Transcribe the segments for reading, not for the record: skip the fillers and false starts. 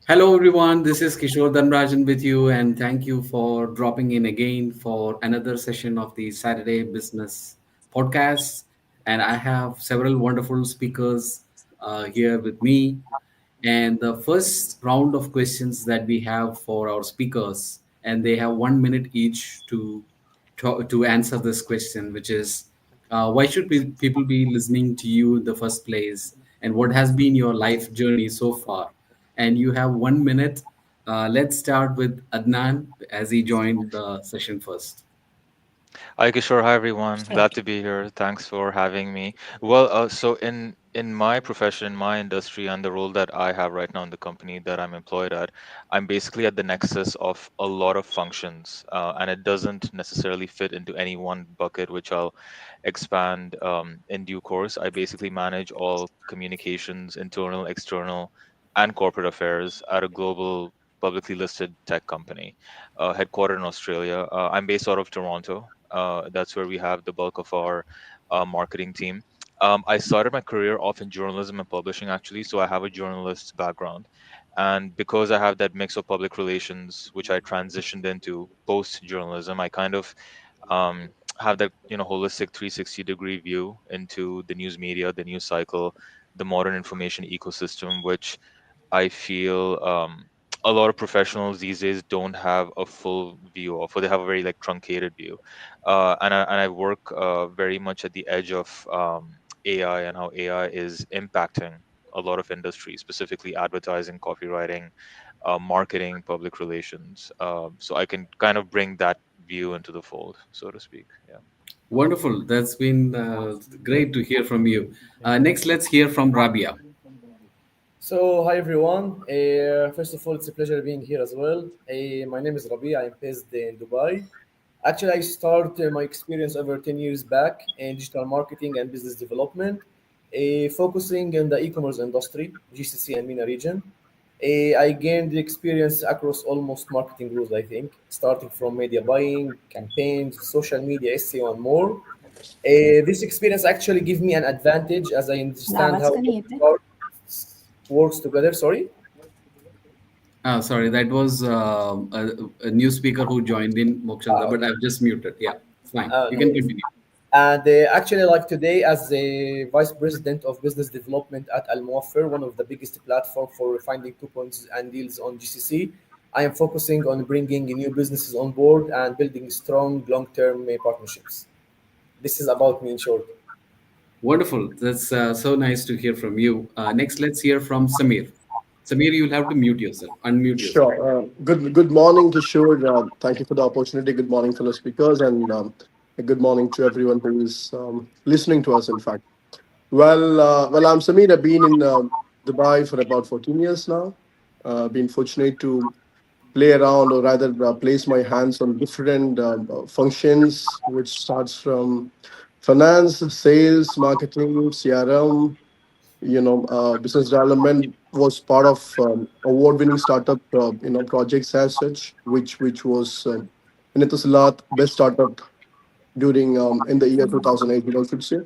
Hello, everyone. This is Kishore Dhanrajan with you, and thank you for dropping in again for another session of the Saturday Business Podcast. And I have several wonderful speakers here with me. And the first round of questions that we have for our speakers, and they have 1 minute each to answer this question, which is why should people be listening to you in the first place, and what has been your life journey so far? And you have 1 minute. Let's start with Adnan as he joined the session first. Hi Kishore, hi everyone. Glad to be here. Thanks for having me. So in my profession, my industry, and the role that I have right now in the company that I'm employed at, I'm basically at the nexus of a lot of functions, and it doesn't necessarily fit into any one bucket, which I'll expand in due course. I basically manage all communications, internal, external, and corporate affairs at a global publicly listed tech company headquartered in Australia. I'm based out of Toronto. That's where we have the bulk of our marketing team. I started my career off in journalism and publishing, actually, so I have a journalist's background. And because I have that mix of public relations, which I transitioned into post journalism, I kind of um, have that holistic 360-degree view into the news media, the news cycle, the modern information ecosystem, which I feel a lot of professionals these days don't have a full view of, or they have a very like truncated view. And I work very much at the edge of AI and how AI is impacting a lot of industries, specifically advertising, copywriting, marketing, public relations. So I can kind of bring that view into the fold, so to speak. Yeah. Wonderful. That's been great to hear from you. Next, let's hear from Rabia. So, hi everyone. First of all, it's a pleasure being here as well. My name is Rabi. I'm based in Dubai. Actually, I started my experience over 10 years back in digital marketing and business development, focusing in the e-commerce industry, GCC and MENA region. I gained the experience across almost marketing rules, I think, starting from media buying, campaigns, social media, SEO, and more. This experience actually gave me an advantage as I आपला understand आवाज how कमी येते. works together. Sorry. Sorry, that was a new speaker who joined in, Mokshanda, but Okay. I've just muted. Yeah, fine. You No can worries. continue. And actually, like today, as the vice president of business development at Al Muwaffer, one of the biggest platform for finding coupons and deals on GCC, I am focusing on bringing new businesses on board and building strong long-term partnerships. This is about me in short. Wonderful. That's so nice to hear from you. Next, let's hear from Samir. Samir, you'll have to mute yourself, unmute yourself. Sure. Good morning, Kishore. Thank you for the opportunity. Good morning, fellow speakers, and a good morning to everyone who is listening to us. In fact, I'm Samir. I've been in Dubai for about 14 years now. Been fortunate to play around, or rather, place my hands on different functions, which starts from finance, sales, marketing, CRM, business development was part of award-winning startup projects as such, which was in Etisalat best startup during in the year 2018, I should say.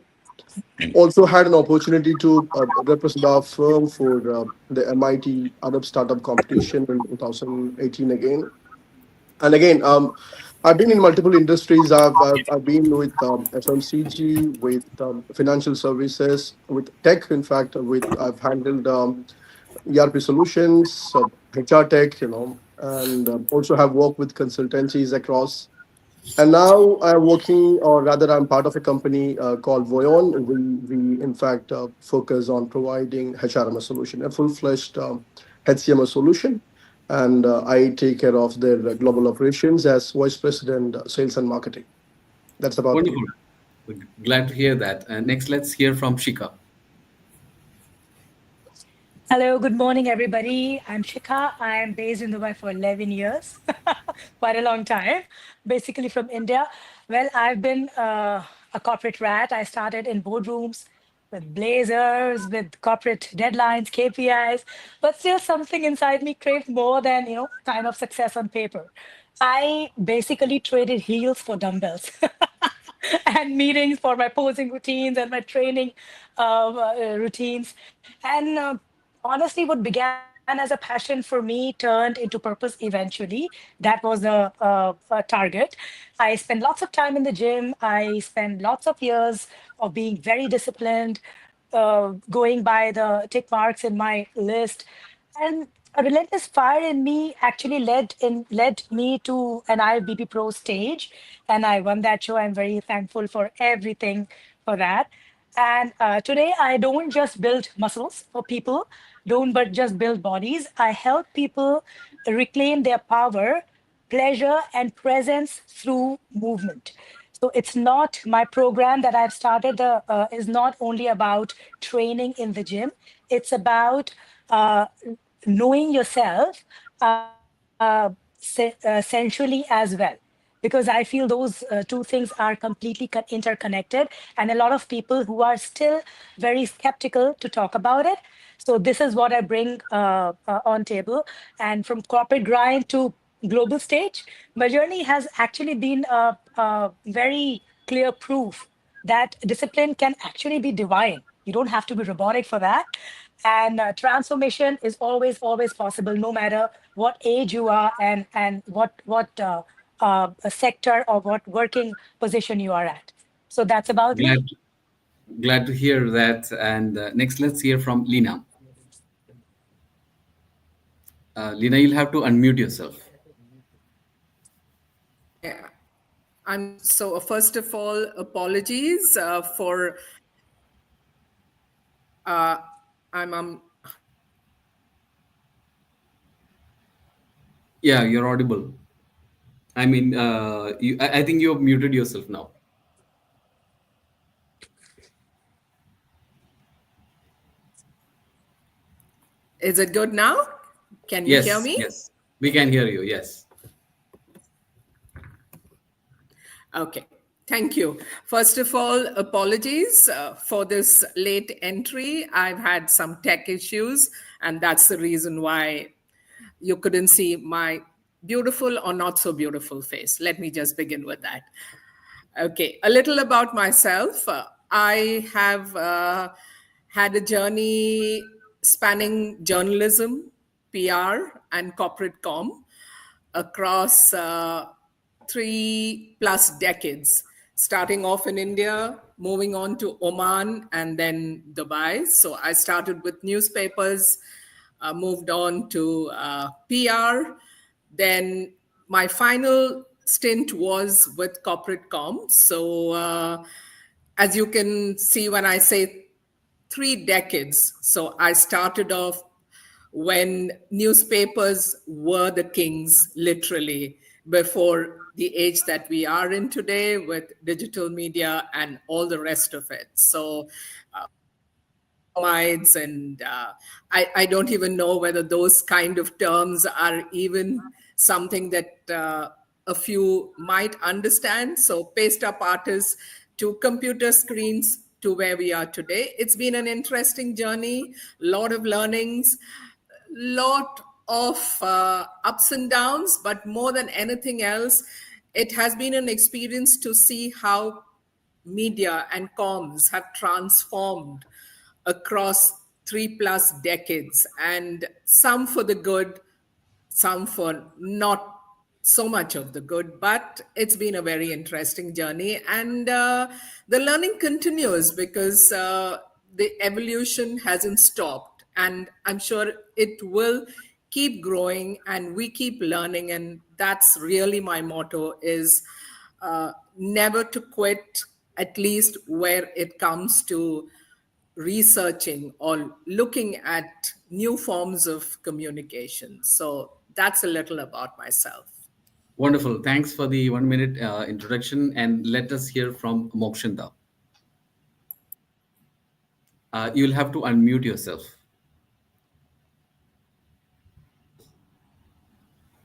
Also had an opportunity to represent our firm for the MIT Arab Startup Competition in 2018 again. And again, I've been in multiple industries. I've been with FMCG, with financial services, with tech. In fact, with I've handled ERP solutions, HR tech, and also have worked with consultancies across. And now I'm working, or rather, I'm part of a company called Voyon. We in fact focus on providing HRMS solution, a full-fledged HCMS solution, and I take care of their global operations as vice president, sales and marketing. That's about me. Wonderful. Glad to hear that. Next, let's hear from Shika. Hello, good morning, everybody. I'm Shikha. I'm based in Dubai for 11 years, quite a long time, basically from India. Well, I've been a corporate rat. I started in boardrooms with blazers, with corporate deadlines, KPIs, but still something inside me craved more than, kind of success on paper. I basically traded heels for dumbbells. And meetings for my posing routines and my training routines. And honestly, what began as a hobby began as a passion for me, turned into purpose eventually. That was a target. I spent lots of time in the gym. I spent lots of years of being very disciplined, going by the tick marks in my list. And a relentless fire in me actually led me to an IFBB Pro stage, and I won that show. I'm very thankful for everything for that. And today, I don't just build muscles for people, don't but just build bodies. I help people reclaim their power, pleasure, and presence through movement. So it's not my program that I've started. Is not only about training in the gym. It's about knowing yourself sensually as well, because I feel those two things are completely interconnected, and a lot of people who are still very skeptical to talk about it. So this is what I bring on table. And from corporate grind to global stage, my journey has actually been a very clear proof that discipline can actually be divine. You don't have to be robotic for that. And transformation is always possible, no matter what age you are, and what a sector or what working position you are at. So that's about me. Glad glad to hear that. And next, let's hear from Lina. Lina, you'll have to unmute yourself. Yeah. First of all, apologies for I'm Yeah, you're audible. I mean, I think you have muted yourself now. Is it good now? Can you hear Yes, me? yes, we can hear you. Yes. Okay. Thank you. First of all, apologies for this late entry. I've had some tech issues, and that's the reason why you couldn't see my beautiful or not so beautiful face. Let me just begin with that. Okay, a little about myself. I have had a journey spanning journalism, PR, and corporate com across 3+ decades, starting off in India, moving on to Oman, and then Dubai. So I started with newspapers, moved on to PR. Then my final stint was with corporate comms. So as you can see, when I say 3 decades, so I started off when newspapers were the kings, literally, before the age that we are in today with digital media and all the rest of it. So bromides and I don't even know whether those kind of terms are even something that a few might understand. So paste up artists to computer screens to where we are today. It's been an interesting journey, a lot of learnings, lot of ups and downs, but more than anything else, it has been an experience to see how media and comms have transformed across 3+ decades, and some for the good, some for not so much of the good, but it's been a very interesting journey. And the learning continues because the evolution hasn't stopped. And I'm sure it will keep growing and we keep learning. And that's really my motto is never to quit, at least where it comes to researching or looking at new forms of communication. So that's a little about myself. Wonderful. Thanks for the 1 minute introduction. And let us hear from Mokshinda. You'll have to unmute yourself.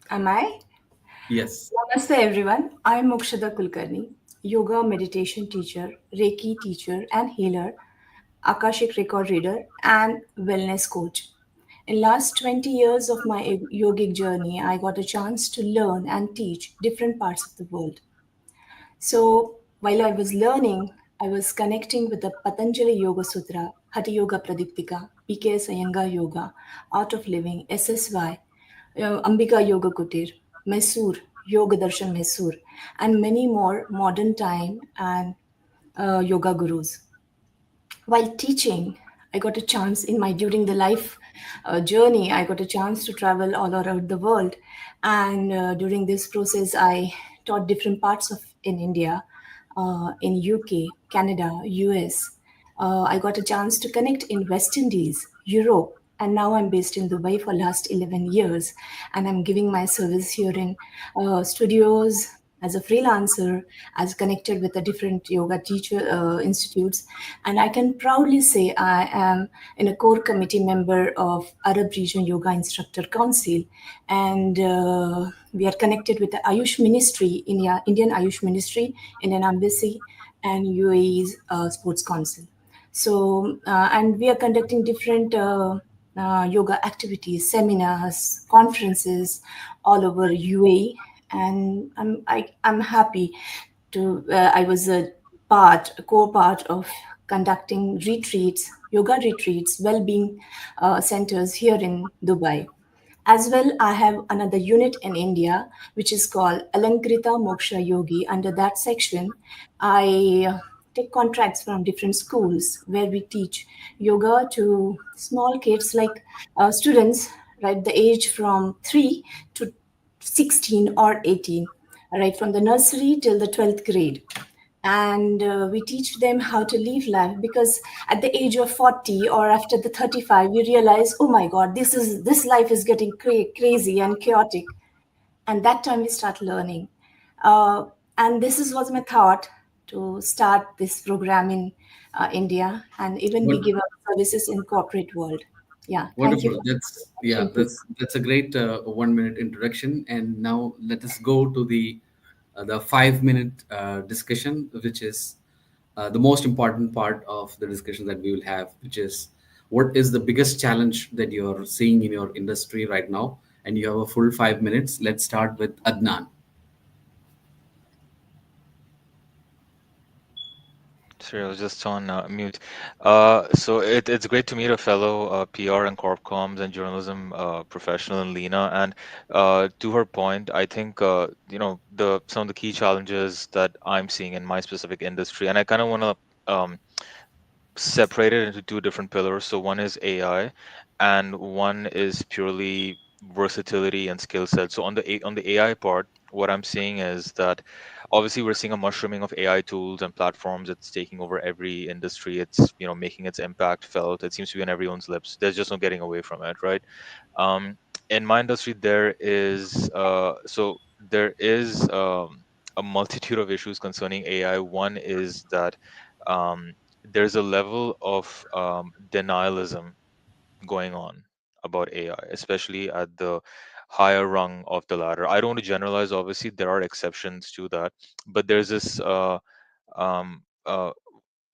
Am I? Yes. Namaste everyone. I'm Mokshada Kulkarni, yoga meditation teacher, Reiki teacher and healer, Akashic record reader and wellness coach. In last 20 years of my yogic journey, I got a chance to learn and teach different parts of the world. So while I was learning, I was connecting with the Patanjali Yoga Sutra Hatha Yoga Pradiptika, PKS Iyengar Yoga, Art of Living, SSY, Ambika Yoga Kutir, Mysore, Yoga Darshan Mysore, and many more modern time and yoga gurus. While teaching, I got a chance in my during the life journey. I got a chance to travel all around the world, and during this process, I taught different parts of in India, in UK, Canada, US. I got a chance to connect in West Indies, Europe, and now I'm based in Dubai for last 11 years, and I'm giving my service here in studios as a freelancer, as connected with the different yoga teacher institutes, and I can proudly say I am in a core committee member of Arab Region Yoga Instructor Council, and we are connected with the Ayush Ministry, Indian Ayush Ministry, Indian Embassy, and UAE's Sports Council. So, and we are conducting different yoga activities, seminars, conferences all over UAE, and I'm happy to I was a core part of conducting retreats, yoga retreats, well-being centers here in Dubai. As well, I have another unit in India which is called Alankrita Moksha Yogi. Under that section, I take contracts from different schools where we teach yoga to small kids, like students, right, the age from 3 to 16 or 18, right, from the nursery till the 12th grade. And we teach them how to live life, because at the age of 40 or after the 35 you realize, oh my god, this life is getting crazy and chaotic, and that time we start learning. uh, and this is was my thought to start this program in India, and even we What give our services in corporate world. Yeah, thank you wonderful. for That's the yeah. input. That's a great 1 minute introduction. And now let us go to the 5 minute discussion, which is the most important part of the discussion that we will have, which is what is the biggest challenge that you're seeing in your industry right now. And you have a full 5 minutes. Let's start with Adnan. Sorry, I was just on mute. So it's great to meet a fellow PR and corp comms and journalism professional in Lena. And to her point, I think the some of the key challenges that I'm seeing in my specific industry, and I kind of want to separate it into two different pillars. So one is AI, and one is purely versatility and skill set. So on the AI part, what I'm seeing is that obviously we're seeing a mushrooming of AI tools and platforms. It's taking over every industry. It's making its impact felt. It seems to be on everyone's lips. There's just no getting away from it, right? Um, in my industry, there is a multitude of issues concerning AI. One is that um, there's a level of denialism going on about AI, especially at the higher rung of the ladder. I don't want to generalize. Obviously, there are exceptions to that, but there's this um, uh,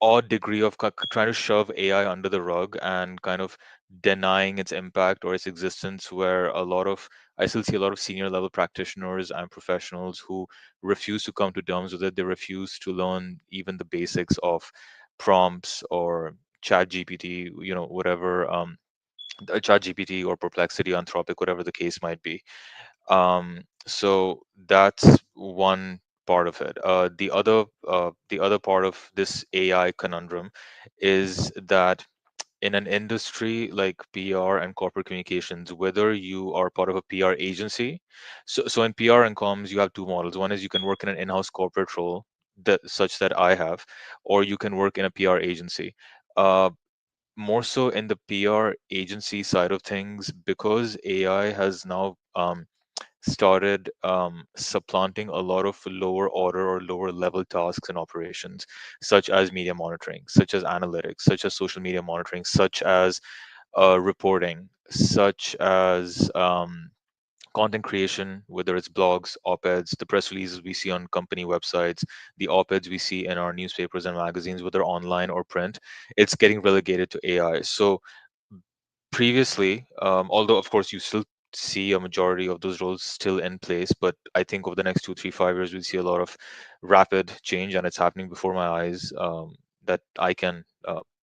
odd degree of trying to shove AI under the rug and kind of denying its impact or its existence, where I still see a lot of senior level practitioners and professionals who refuse to come to terms with it. They refuse to learn even the basics of prompts or chat GPT, whatever, chat GPT or Perplexity, Anthropic, whatever the case might be. So that's one part of it. The other part of this AI conundrum is that in an industry like PR and corporate communications, whether you are part of a PR agency, so in PR and comms, you have two models. One is you can work in an in-house corporate role such that I have, or you can work in a PR agency. Uh, More so in the PR agency side of things, because AI has now started supplanting a lot of lower order or lower level tasks and operations, such as media monitoring, such as analytics, such as social media monitoring, such as reporting, such as content creation, whether it's blogs, op-eds, the press releases we see on company websites, the op-eds we see in our newspapers and magazines, whether online or print. It's getting relegated to AI. So previously, although of course you still see a majority of those roles still in place, but I think over the next 2, 3, 5 years we'll see a lot of rapid change, and it's happening before my eyes, that I can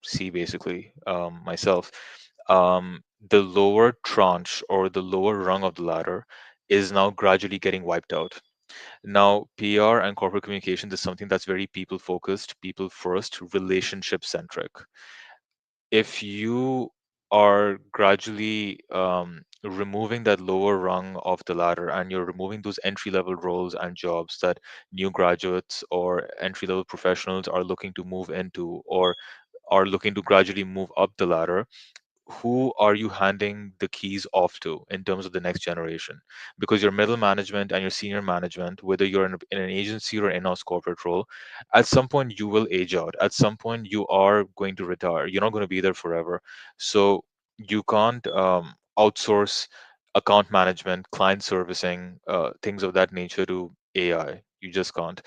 see basically myself, the lower tranche or the lower rung of the ladder is now gradually getting wiped out. Now, PR and corporate communication is something that's very people focused, people first, relationship centric. If you are gradually removing that lower rung of the ladder and you're removing those entry level roles and jobs that new graduates or entry level professionals are looking to move into or are looking to gradually move up the ladder, who are you handing the keys off to in terms of the next generation? Because your middle management and your senior management, whether you're in an agency or in-house corporate role, at some point you will age out. At some point you are going to retire. You're not going to be there forever. So you can't outsource account management, client servicing, things of that nature to AI. You just can't.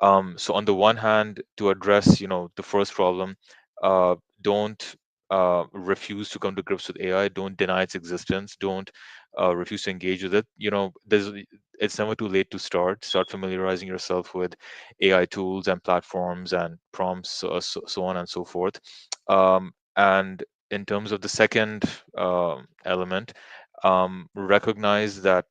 So on the one hand, to address, the first problem, don't refuse to come to grips with AI. Don't deny its existence. Don't refuse to engage with it. It's never too late to start. Start familiarizing yourself with AI tools and platforms and prompts, so on and so forth. And in terms of the second element, recognize that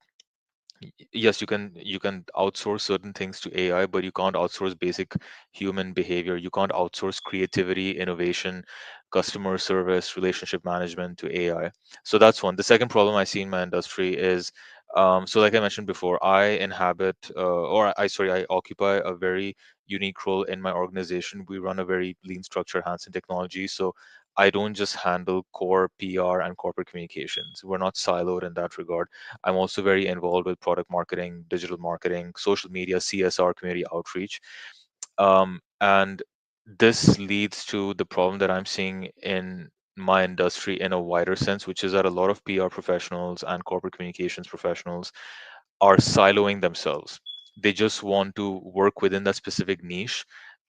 yes, you can outsource certain things to AI, but you can't outsource basic human behavior. You can't outsource creativity, innovation, customer service, relationship management to AI. So that's one. The second problem I see in my industry is, so like I mentioned before, I inhabit or I sorry, I occupy a very unique role in my organization. We run a very lean structure, Hansen technology. So I don't just handle core PR and corporate communications. We're not siloed in that regard. I'm also very involved with product marketing, digital marketing, social media, CSR, community outreach. And this leads to the problem that I'm seeing in my industry in a wider sense, which is that a lot of PR professionals and corporate communications professionals are siloing themselves. They just want to work within that specific niche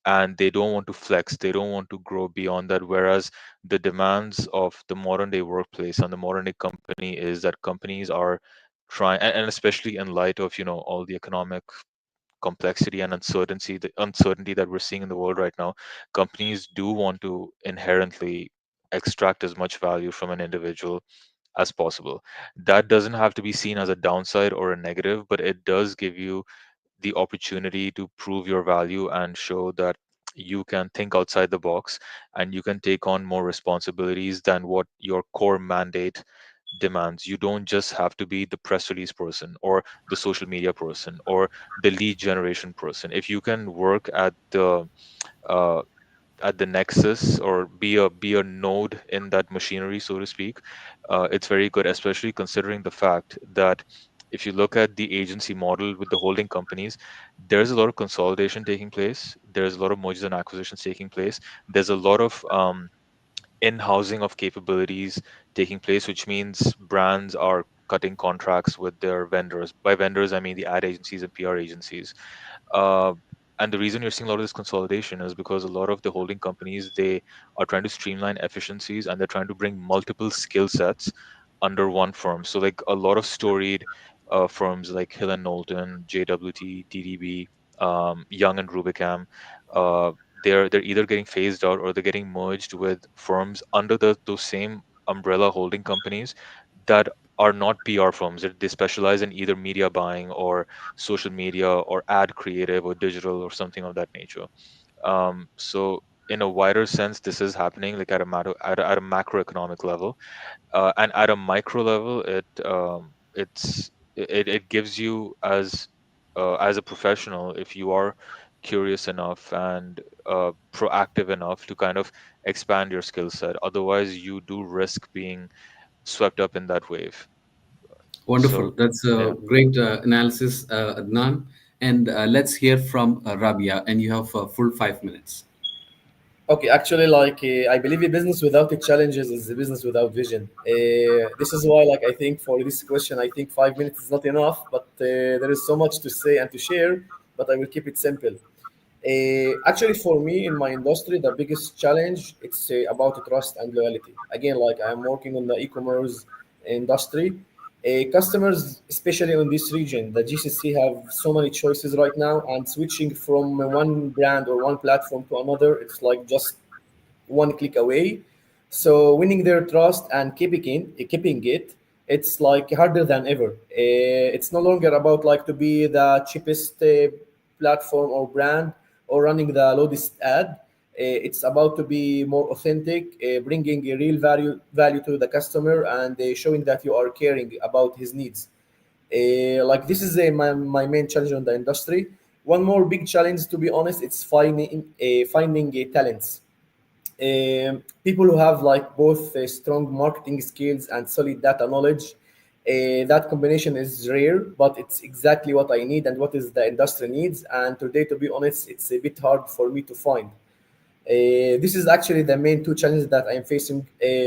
and they don't want to flex, they don't want to grow beyond that. Whereas the demands of the modern day workplace and the modern day company is that companies are trying, and especially in light of all the economic complexity and uncertainty that we're seeing in the world right now, companies do want to inherently extract as much value from an individual as possible. That doesn't have to be seen as a downside or a negative, but it does give you the opportunity to prove your value and show that you can think outside the box and you can take on more responsibilities than what your core mandate demands. You don't just have to be the press release person or the social media person or the lead generation person. If you can work uh, at the nexus or be a node in that machinery, so to speak, it's very good, especially considering the fact that if you look at the agency model with the holding companies, there's a lot of consolidation taking place. There's a lot of mergers and acquisitions taking place. There's a lot of in-housing of capabilities taking place, which means brands are cutting contracts with their vendors. By vendors, I mean the ad agencies and PR agencies. Uh, and the reason you're seeing a lot of this consolidation is because a lot of the holding companies, they are trying to streamline efficiencies and they're trying to bring multiple skill sets under one firm. So like a lot of storied firms like Hill and Knowlton, JWT, TDB, Young and Rubicam, uh, they're either getting phased out or they're getting merged with firms under those same umbrella holding companies that are not PR firms. They specialize in either media buying or social media or ad creative or digital or something of that nature. So in a wider sense, this is happening like at a macroeconomic level, and at a micro level, it gives you as a professional, if you are curious enough and proactive enough to kind of expand your skill set. Otherwise, you do risk being swept up in that wave. Wonderful. So That's yeah. a great analysis, Adnan. And let's hear from Rabia. And you have a full 5 minutes. Okay, actually, like I believe a business without its challenges is a business without vision. This is why, like, I think for this question, I think 5 minutes is not enough, but there is so much to say and to share. But I will keep it simple. Actually, for me in my industry, the biggest challenge it's about trust and loyalty. Again, like I'm working on the e-commerce industry. Customers, especially in this region, the GCC have so many choices right now, and switching from one brand or one platform to another, it's like just one click away. So winning their trust and keeping it, it's like harder than ever. It's no longer about like to be the cheapest platform or brand or running the loudest ad. It's about to be more authentic, bringing a real value to the customer, and showing that you are caring about his needs. Like this is my main challenge on the industry. One more big challenge, to be honest, it's finding talents. People who have like both strong marketing skills and solid data knowledge. That combination is rare, but it's exactly what I need and what is the industry needs. And today, to be honest, it's a bit hard for me to find. This is actually the main two challenges that I'm facing,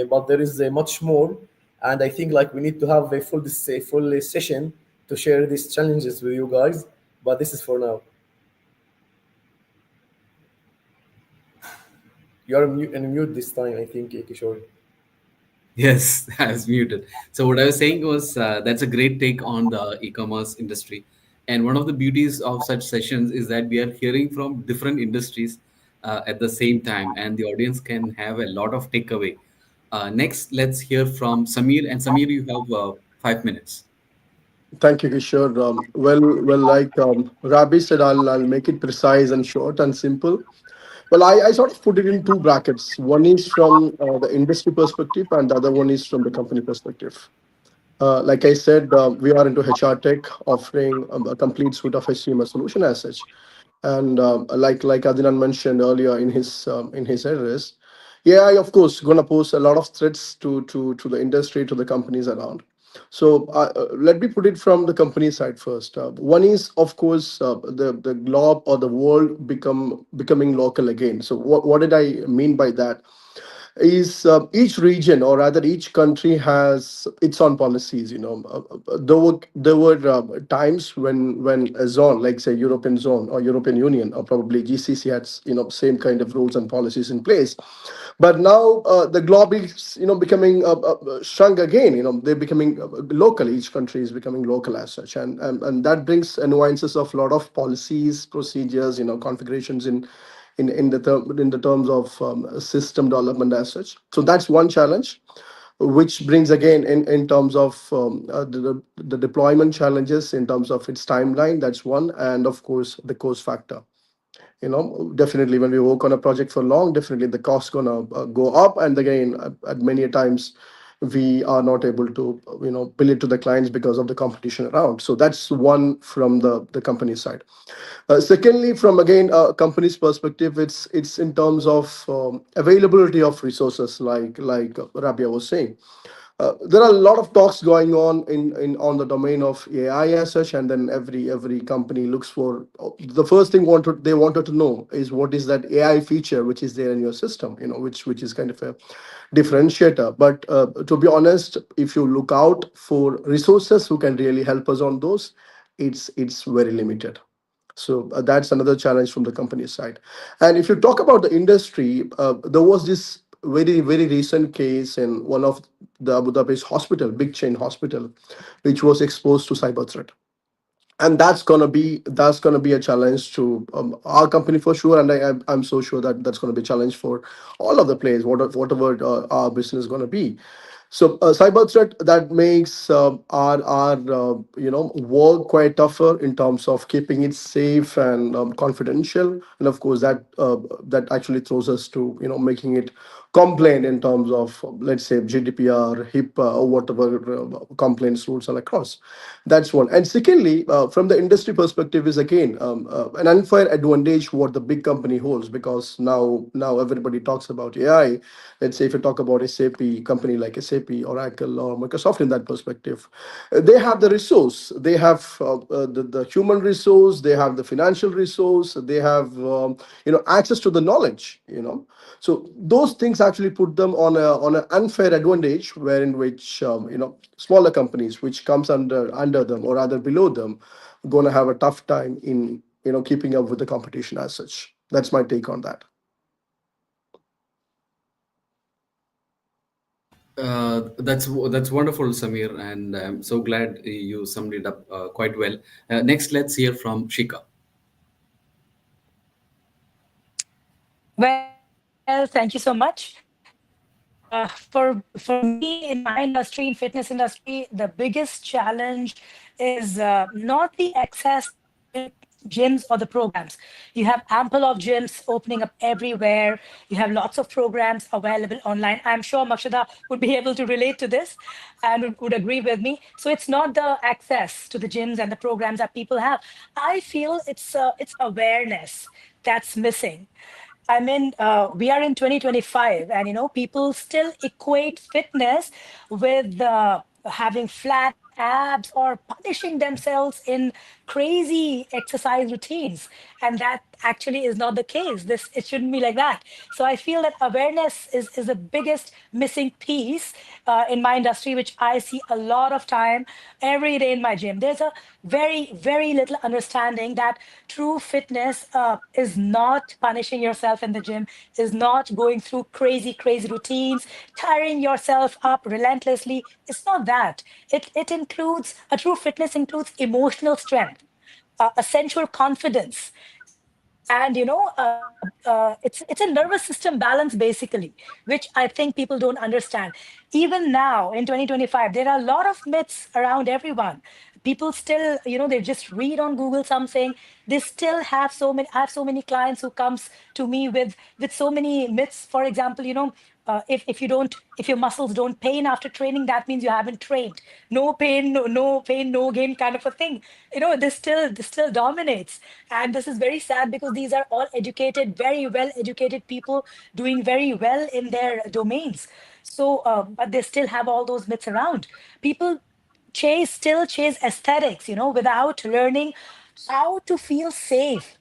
but there is much more, and I think like we need to have a full session to share these challenges with you guys. But this is for now. You are in mute this time, I think, Kishore. Yes, I was muted. So what I was saying was that's a great take on the e-commerce industry. And one of the beauties of such sessions is that we are hearing from different industries at the same time, and the audience can have a lot of takeaway. Next, let's hear from Samir. And Samir, you have 5 minutes. Thank you, Kishore. Like Rabi said, I'll make it precise and short and simple. Well, I sort of put it in two brackets. One is from the industry perspective, and the other one is from the company perspective. Like I said, we are into HR tech, offering a complete suite of HCMS solution as such. And like Adnan mentioned earlier in his address, AI, of course, gonna pose a lot of threats to the industry, to the companies around. So let me put it from the company side first. One is, of course, the globe or the world becoming local again. So what did I mean by that? Is each region, or rather each country, has its own policies. There were times when a zone, like say European zone or European Union or probably GCC, had same kind of rules and policies in place. But now the globe is becoming shrunk again. They're becoming local. Each country is becoming local as such, and that brings nuances of a lot of policies, procedures, configurations in the terms of system development as such. So that's one challenge, which brings again in terms of the deployment challenges in terms of its timeline. That's one, and of course the cost factor. Definitely when we work on a project for long, definitely the cost gonna go up, and again at many a times we are not able to bill it to the clients because of the competition around. So that's one from the company side. Secondly, from again a company's perspective, it's in terms of availability of resources, like Rabia was saying. There are a lot of talks going on in on the domain of AI as such, and then every company looks for the first thing they wanted to know is what is that AI feature which is there in your system, which is kind of a differentiator. But to be honest, if you look out for resources who can really help us on those, it's very limited. So that's another challenge from the company side. And if you talk about the industry, there was this very recent case in one of the Abu Dhabi's hospital, big chain hospital, which was exposed to cyber threat. And that's gonna be a challenge to our company for sure, and I'm so sure that that's gonna be a challenge for all of the players, whatever our business is gonna be. So cyber threat that makes our work quite tougher in terms of keeping it safe and confidential, and of course that actually throws us to making it complain in terms of let's say GDPR, HIPAA, or whatever complaints rules are across. That's one. And secondly, from the industry perspective, is again an unfair advantage what the big company holds, because now everybody talks about AI. Let's say if you talk about SAP, company like SAP, Oracle, or Microsoft, in that perspective, they have the resource, they have the human resource, they have the financial resource, they have access to the knowledge. So those things actually put them on an unfair advantage, wherein which smaller companies which comes under them or rather below them going to have a tough time in keeping up with the competition as such. That's my take on that. That's wonderful, Samir, and I'm so glad you summed it up quite well. Next, let's hear from Shika. Well, Well, thank you so much. For me in my industry, in fitness industry, the biggest challenge is not the access to gyms or the programs. You have ample of gyms opening up everywhere. You have lots of programs available online. I'm sure Makshada would be able to relate to this and would agree with me. So it's not the access to the gyms and the programs that people have. I feel it's awareness that's missing. I mean, we are in 2025, and people still equate fitness with having flat abs or punishing themselves in crazy exercise routines, and that actually is not the case. This it shouldn't be like that. So I feel that awareness is the biggest missing piece in my industry, which I see a lot of time every day in my gym. There's a very little understanding that true fitness is not punishing yourself in the gym, is not going through crazy routines, tiring yourself up relentlessly. It's not that. It includes a true fitness includes emotional strength, a sensual confidence, and it's a nervous system balance basically, which I think people don't understand. Even now in 2025, there are a lot of myths around everyone. People still, they just read on Google something. They still have I have so many clients who comes to me with so many myths. For example, if your muscles don't pain after training, that means you haven't trained. No pain, no pain, no gain, kind of a thing. This still dominates, and this is very sad because these are all educated, very well educated people doing very well in their domains. So, but they still have all those myths around. People still chase aesthetics, without learning how to feel safe,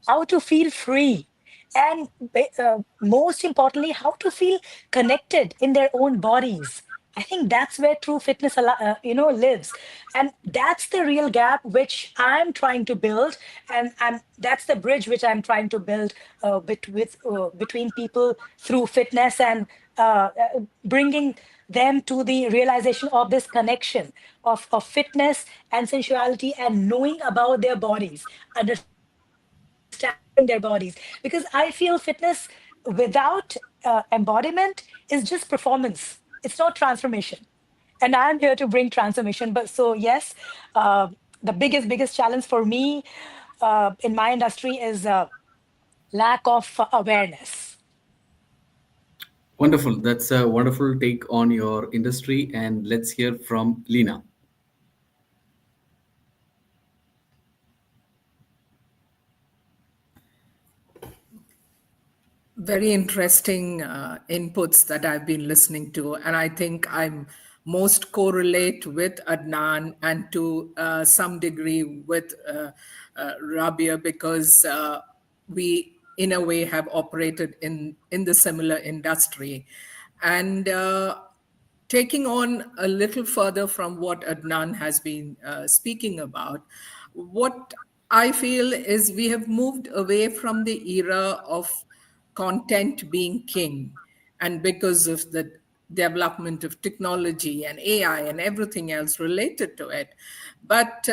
how to feel free, and most importantly, how to feel connected in their own bodies. I think that's where true fitness, lives, and that's the real gap which I'm trying to build, and that's the bridge which I'm trying to build between people through fitness and bringing them to the realization of this connection of fitness and sensuality and knowing about their bodies, understanding their bodies. Because I feel fitness without embodiment is just performance. It's not transformation. And I'm here to bring transformation. But so, yes, the biggest challenge for me in my industry is lack of awareness. Wonderful. That's a wonderful take on your industry. And let's hear from Lena. Very interesting inputs that I've been listening to. And I think I'm most correlate with Adnan and to some degree with Rabia, because we, in a way, have operated in the similar industry. And taking on a little further from what Adnan has been speaking about, what I feel is we have moved away from the era of content being king. And because of the development of technology and AI and everything else related to it. But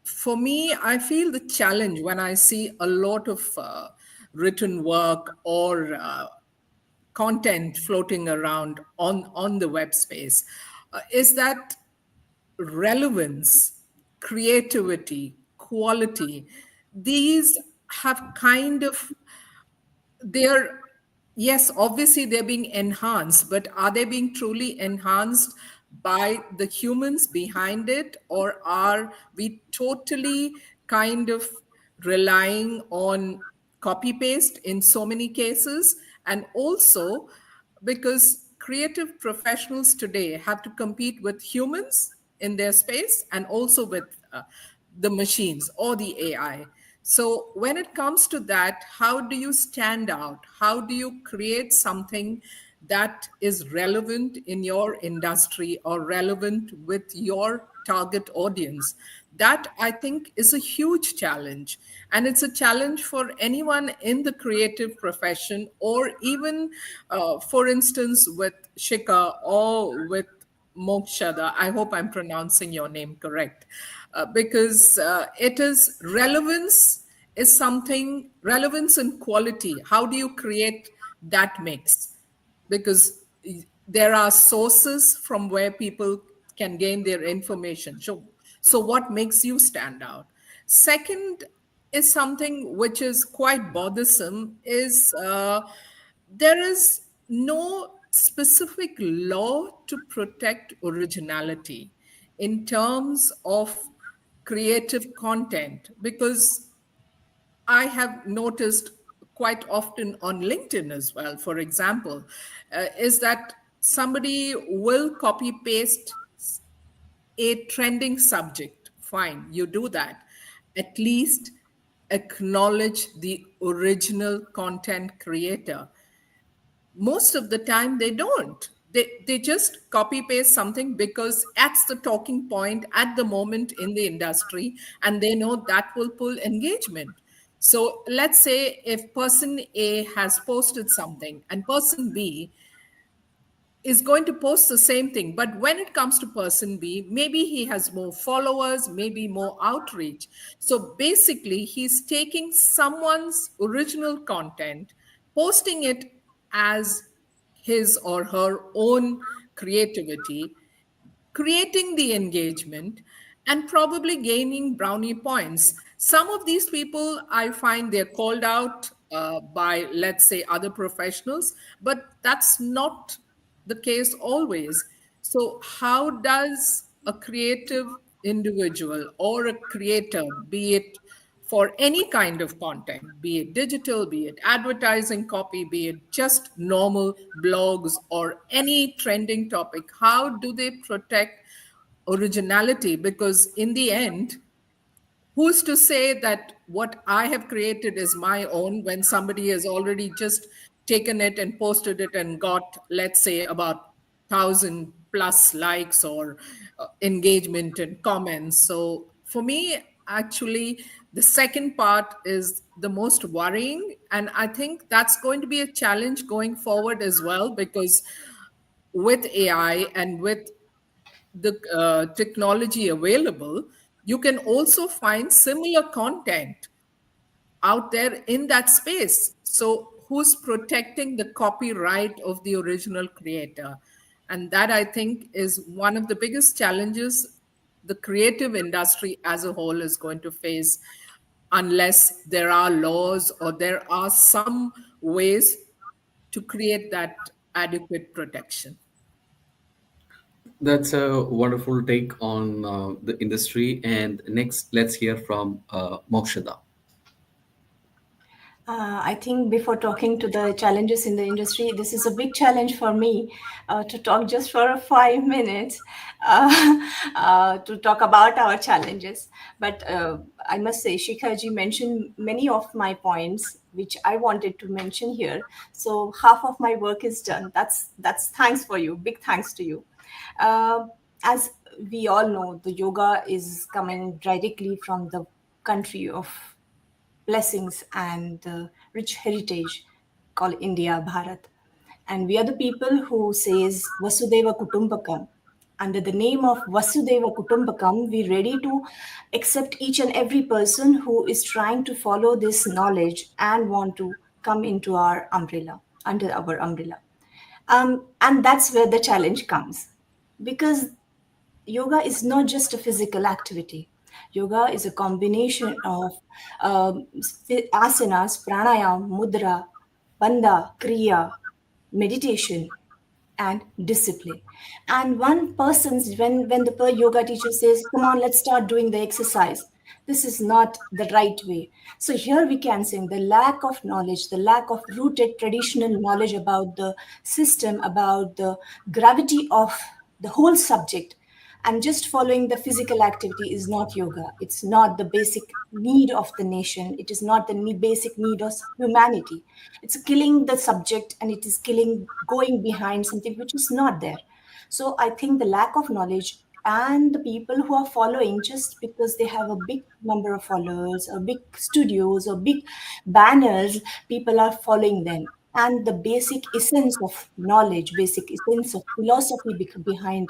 for me, I feel the challenge when I see a lot of written work or content floating around on the web space is that relevance, creativity, quality, these have kind of, they're, yes, obviously they're being enhanced, but are they being truly enhanced by the humans behind it, or are we totally kind of relying on copy paste in so many cases? And also because creative professionals today have to compete with humans in their space and also with the machines or the AI. So when it comes to that, how do you stand out? How do you create something that is relevant in your industry or relevant with your target audience? That I think is a huge challenge. And it's a challenge for anyone in the creative profession, or even, for instance, with Shika or with Mokshada. I hope I'm pronouncing your name correct, because it is relevance is something, relevance and quality. How do you create that makes, because there are sources from where people can gain their information. So what makes you stand out? Second is something which is quite bothersome, is there is no specific law to protect originality in terms of creative content, because I have noticed quite often on LinkedIn as well, for example, is that somebody will copy paste a trending subject. Fine, you do that. At least acknowledge the original content creator. Most of the time they don't. They just copy paste something because that's the talking point at the moment in the industry, and they know that will pull engagement. So let's say if person A has posted something and person B is going to post the same thing, but when it comes to person B, maybe he has more followers, maybe more outreach. So basically he's taking someone's original content, posting it as his or her own creativity, creating the engagement, and probably gaining brownie points. Some of these people, I find they're called out by, let's say, other professionals, but that's not the case always. So, how does a creative individual or a creator, be it for any kind of content, be it digital, be it advertising copy, be it just normal blogs or any trending topic, how do they protect originality? Because in the end, who's to say that what I have created is my own when somebody has already just taken it and posted it and got, let's say, about 1,000 plus likes or engagement and comments? So for me, actually, the second part is the most worrying. And I think that's going to be a challenge going forward as well, because with AI and with the technology available, you can also find similar content out there in that space. So, who's protecting the copyright of the original creator? And that, I think, is one of the biggest challenges the creative industry as a whole is going to face, unless there are laws or there are some ways to create that adequate protection. That's a wonderful take on the industry. And next, let's hear from Mokshada. I think before talking to the challenges in the industry, this is a big challenge for me to talk just for 5 minutes to talk about our challenges. But I must say, Shikhaji mentioned many of my points which I wanted to mention here. So half of my work is done. That's thanks for you. Big thanks to you. As we all know, the yoga is coming directly from the country of blessings and rich heritage called India, Bharat. And we are the people who says Vasudeva Kutumbakam. Under the name of Vasudeva Kutumbakam, we're ready to accept each and every person who is trying to follow this knowledge and want to come into our umbrella, under our umbrella. And that's where the challenge comes. Because yoga is not just a physical activity. Yoga is a combination of asanas, pranayam, mudra, bandha, kriya, meditation, and discipline. And one person's when the yoga teacher says, "Come on, let's start doing the exercise," this is not the right way. So here we can say the lack of knowledge, the lack of rooted traditional knowledge about the system, about the gravity of the whole subject, and just following the physical activity is not yoga. It's not the basic need of the nation. It is not the basic need of humanity. It's killing the subject, and it is killing going behind something which is not there. So I think the lack of knowledge and the people who are following just because they have a big number of followers or big studios or big banners, people are following them. And the basic essence of knowledge, basic essence of philosophy behind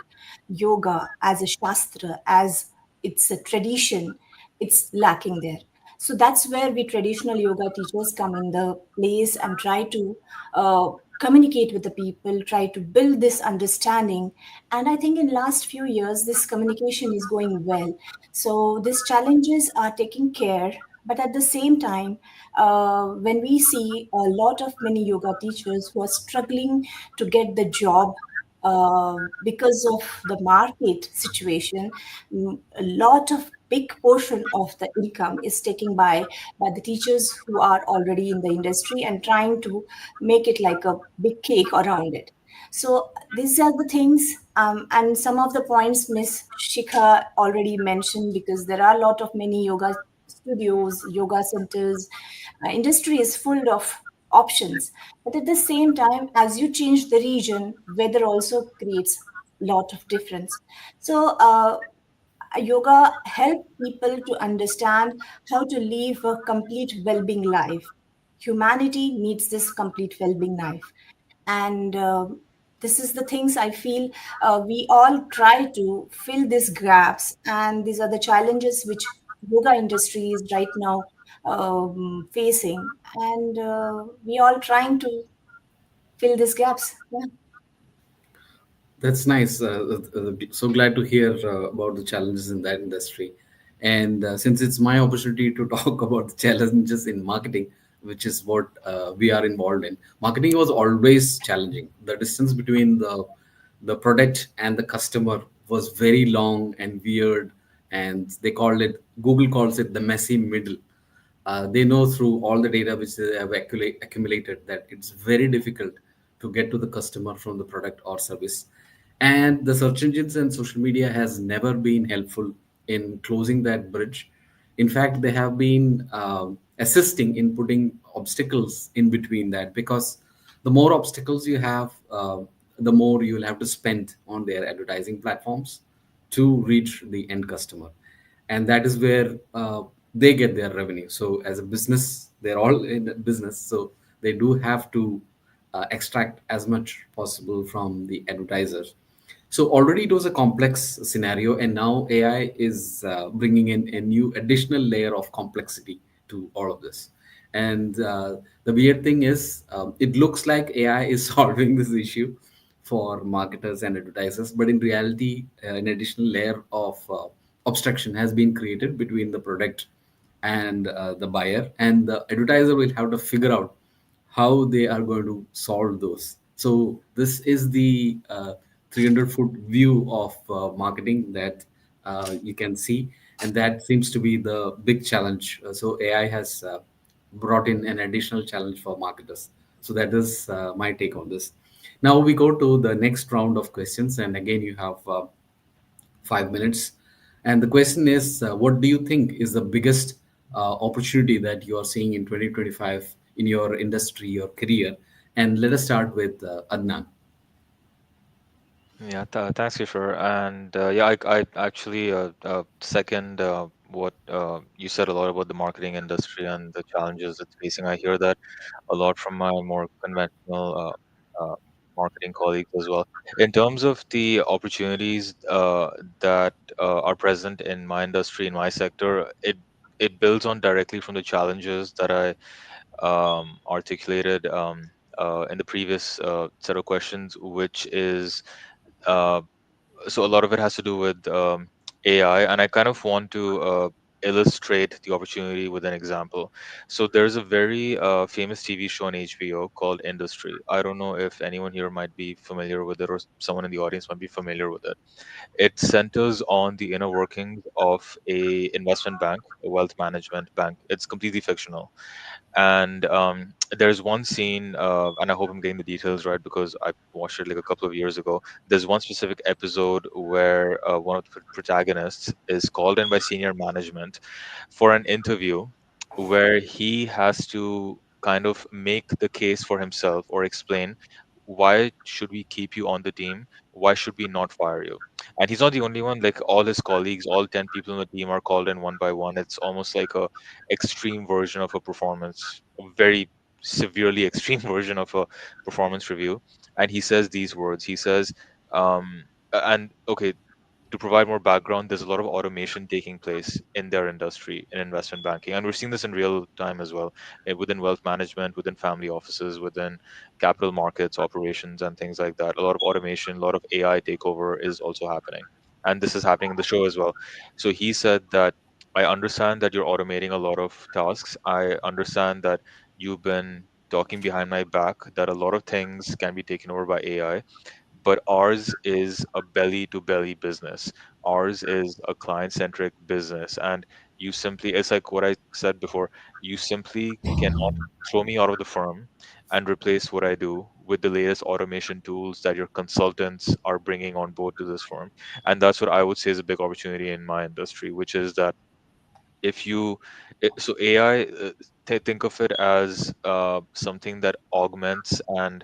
yoga as a shastra, as it's a tradition, it's lacking there. So that's where we traditional yoga teachers come in the place and try to communicate with the people, try to build this understanding. And I think in last few years, this communication is going well. So these challenges are taken care. But at the same time, when we see a lot of many yoga teachers who are struggling to get the job because of the market situation, a lot of big portion of the income is taken by the teachers who are already in the industry and trying to make it like a big cake around it. So these are the things, and some of the points Miss Shikha already mentioned, because there are a lot of many yoga studios, yoga centers. Industry is full of options, but at the same time, as you change the region, weather also creates lot of difference. So yoga help people to understand how to live a complete well-being life. Humanity needs this complete well-being life, and this is the things I feel we all try to fill these gaps, and these are the challenges which yoga industry is right now facing, and we all trying to fill these gaps. Yeah. That's nice. So glad to hear about the challenges in that industry. And since it's my opportunity to talk about the challenges in marketing, which is what we are involved in, marketing was always challenging. The distance between the product and the customer was very long and weird, and they called it, Google calls it the messy middle. They know through all the data which they have accumulated that it's very difficult to get to the customer from the product or service. And the search engines and social media has never been helpful in closing that bridge. In fact, they have been assisting in putting obstacles in between that, because the more obstacles you have, the more you'll have to spend on their advertising platforms to reach the end customer. And that is where they get their revenue. So as a business, they're all in business, so they do have to extract as much possible from the advertisers. So already it was a complex scenario, and now AI is bringing in a new additional layer of complexity to all of this. And the weird thing is, it looks like AI is solving this issue for marketers and advertisers, but in reality, an additional layer of obstruction has been created between the product and the buyer, and the advertiser will have to figure out how they are going to solve those. So this is the 300-foot view of marketing that you can see, and that seems to be the big challenge. So AI has brought in an additional challenge for marketers. So that is my take on this. Now we go to the next round of questions, and again you have 5 minutes. And the question is, what do you think is the biggest opportunity that you are seeing in 2025 in your industry, your career? And let us start with Adnan. Yeah, thanks, Kishore. And yeah, I actually second what you said a lot about the marketing industry and the challenges it's facing. I hear that a lot from my more conventional marketing colleagues as well. In terms of the opportunities that are present in my industry, in my sector, it builds on directly from the challenges that I articulated in the previous set of questions, which is uh, so a lot of it has to do with AI, and I kind of want to illustrate the opportunity with an example. So there's a very famous TV show on HBO called Industry. I don't know if anyone here might be familiar with it, or someone in the audience might be familiar with it. It centers on the inner workings of a investment bank, a wealth management bank. It's completely fictional, and there's one scene, and I hope I'm getting the details right because I watched it like a couple of years ago. There's one specific episode where one of the protagonists is called in by senior management for an interview, where he has to kind of make the case for himself or explain why should we keep you on the team, why should we not fire you. And he's not the only one. Like, all his colleagues, all 10 people in the team are called in one by one. It's almost like a extreme version of a performance, a very severely extreme version of a performance review. And he says these words. He says, and okay, to provide more background, there's a lot of automation taking place in their industry in investment banking, and we're seeing this in real time as well, within wealth management, within family offices, within capital markets operations, and things like that. A lot of automation, a lot of AI takeover is also happening, and this is happening in the show as well. So he said that, I understand that you're automating a lot of tasks. I understand that you've been talking behind my back that a lot of things can be taken over by AI, but ours is a belly to belly business. Ours is a client centric business. And you simply, it's like what I said before, you simply cannot throw me out of the firm and replace what I do with the latest automation tools that your consultants are bringing on board to this firm. And that's what I would say is a big opportunity in my industry, which is that if you so AI, think of it as something that augments and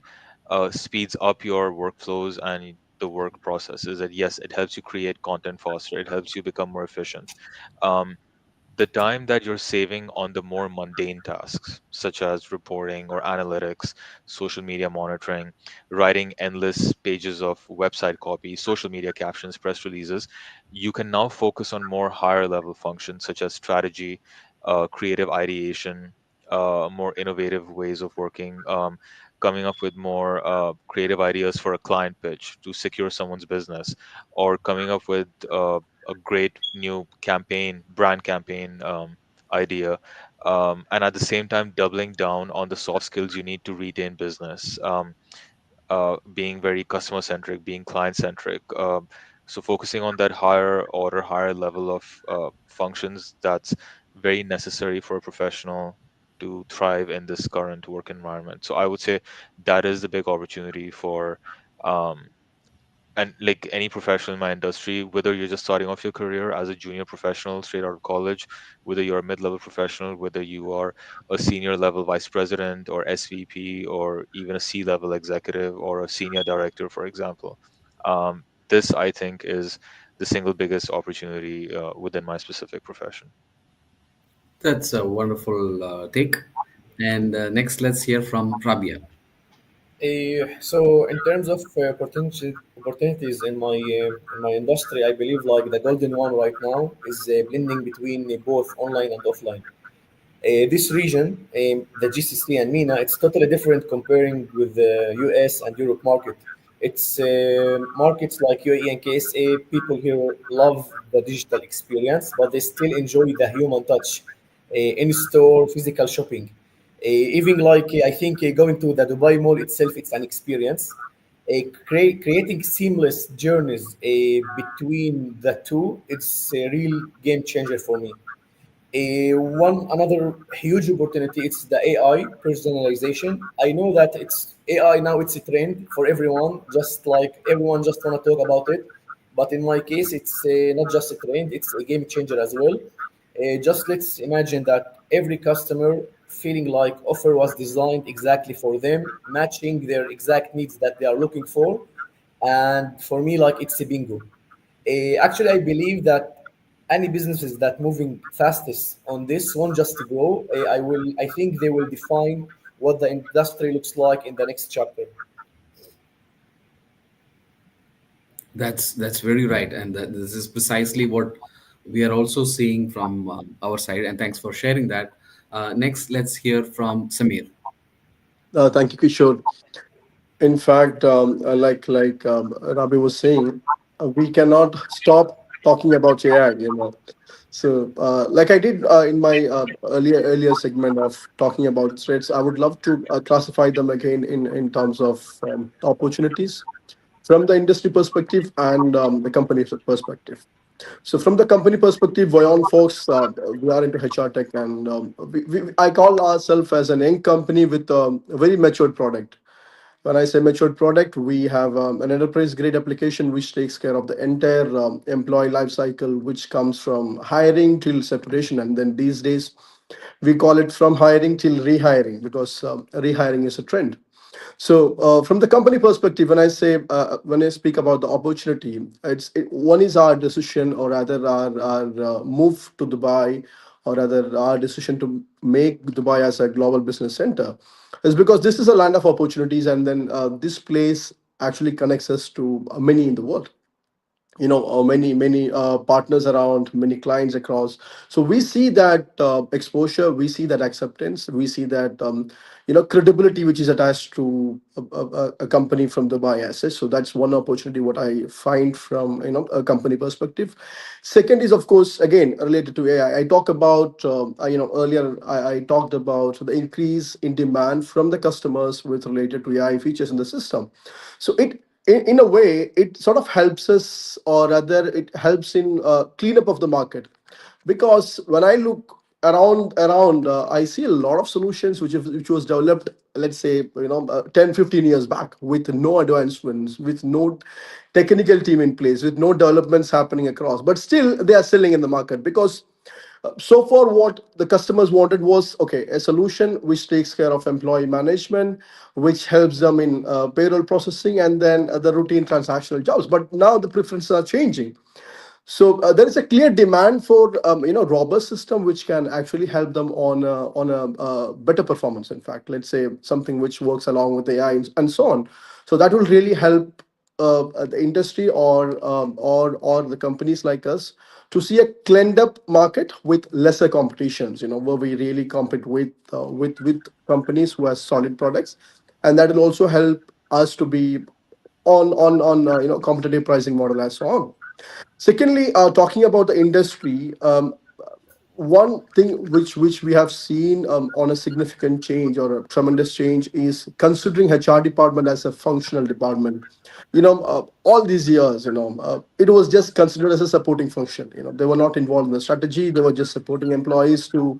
speeds up your workflows and the work processes. That yes, it helps you create content faster, it helps you become more efficient. um, the time that you're saving on the more mundane tasks, such as reporting or analytics, social media monitoring, writing endless pages of website copy, social media captions, press releases, you can now focus on more higher level functions such as strategy, creative ideation, more innovative ways of working, coming up with more creative ideas for a client pitch to secure someone's business, or coming up with a great new campaign, brand campaign idea, and at the same time doubling down on the soft skills you need to retain business, being very customer centric, being client centric. So focusing on that higher order, higher level of functions, that's very necessary for a professional to thrive in this current work environment. So I would say that is the big opportunity for um, and like any professional in my industry, whether you're just starting off your career as a junior professional straight out of college, whether you're a mid-level professional, whether you are a senior level vice president or SVP, or even a C-level executive or a senior director, for example, this I think is the single biggest opportunity within my specific profession. That's a wonderful take. And next, let's hear from Rabia. So in terms of opportunities in my industry, I believe like the golden one right now is blending between both online and offline. This region, the GCC and MENA, it's totally different comparing with the US and Europe market. It's markets like UAE and KSA. People here love the digital experience, but they still enjoy the human touch, in-store physical shopping. Even like I think going to the Dubai Mall itself, it's an experience. Creating seamless journeys between the two, it's a real game changer for me. One another huge opportunity, it's the AI personalization. I know that it's AI now, it's a trend for everyone, just like everyone just want to talk about it. But in my case, it's not just a trend, it's a game changer as well. Just let's imagine that every customer feeling like offer was designed exactly for them, matching their exact needs that they are looking for. And for me, like it's a bingo. Actually, I believe that any businesses that moving fastest on this won't just grow. I think they will define what the industry looks like in the next chapter. That's very right, and this is precisely what we are also seeing from our side. And thanks for sharing that. Next, let's hear from Samir. Thank you, Kishore. In fact, Rabi was saying, we cannot stop talking about AI. So, like I did in my earlier segment of talking about threats, I would love to classify them again in terms of opportunities from the industry perspective and the company perspective. So, from the company perspective, Voyon folks, we are into HR tech, and I call ourselves as an young company with a very matured product. When I say matured product, we have an enterprise grade application which takes care of the entire employee life cycle, which comes from hiring till separation. And then these days, we call it from hiring till rehiring, because rehiring is a trend. So, from the company perspective, when I speak about the opportunity, one is our decision, or rather our move to Dubai, or rather our decision to make Dubai as a global business center, is because this is a land of opportunities, and then this place actually connects us to many in the world. many partners around, many clients across. So we see that exposure, we see that acceptance, we see that credibility which is attached to a company from Dubai assets. So that's one opportunity what I find from a company perspective. Second is of course again related to AI. I talk about earlier I talked about the increase in demand from the customers with related to AI features in the system. So in a way it sort of helps us, or rather it helps in cleanup of the market, because when I look around I see a lot of solutions which was developed, let's say 10 15 years back, with no advancements, with no technical team in place, with no developments happening across, but still they are selling in the market. Because so far what the customers wanted was, okay, a solution which takes care of employee management, which helps them in payroll processing, and then the routine transactional jobs. But now the preferences are changing. So there is a clear demand for robust system which can actually help them on a better performance. In fact, let's say something which works along with AI and so on. So that will really help the industry, or the companies like us, to see a cleaned up market with lesser competitions. Where we really compete with companies who have solid products, and that will also help us to be on competitive pricing model and so on. Secondly, talking about the industry, one thing which we have seen on a significant change or a tremendous change is considering HR department as a functional department. All these years, it was just considered as a supporting function. They were not involved in the strategy. They were just supporting employees to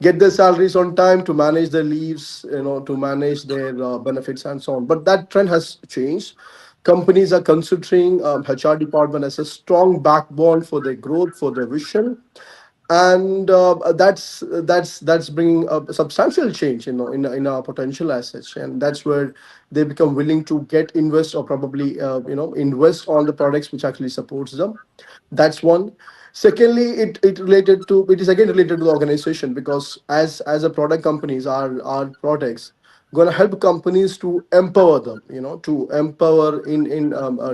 get their salaries on time, to manage their leaves, to manage their benefits and so on. But that trend has changed. Companies are considering HR department as a strong backbone for their growth, for their vision, and that's bringing a substantial change, in our potential assets, and that's where they become willing to get invest, or probably invest on the products which actually supports them. That's one. Secondly, it is again related to the organization, because as a product companies, our products going to help companies to empower them, to empower in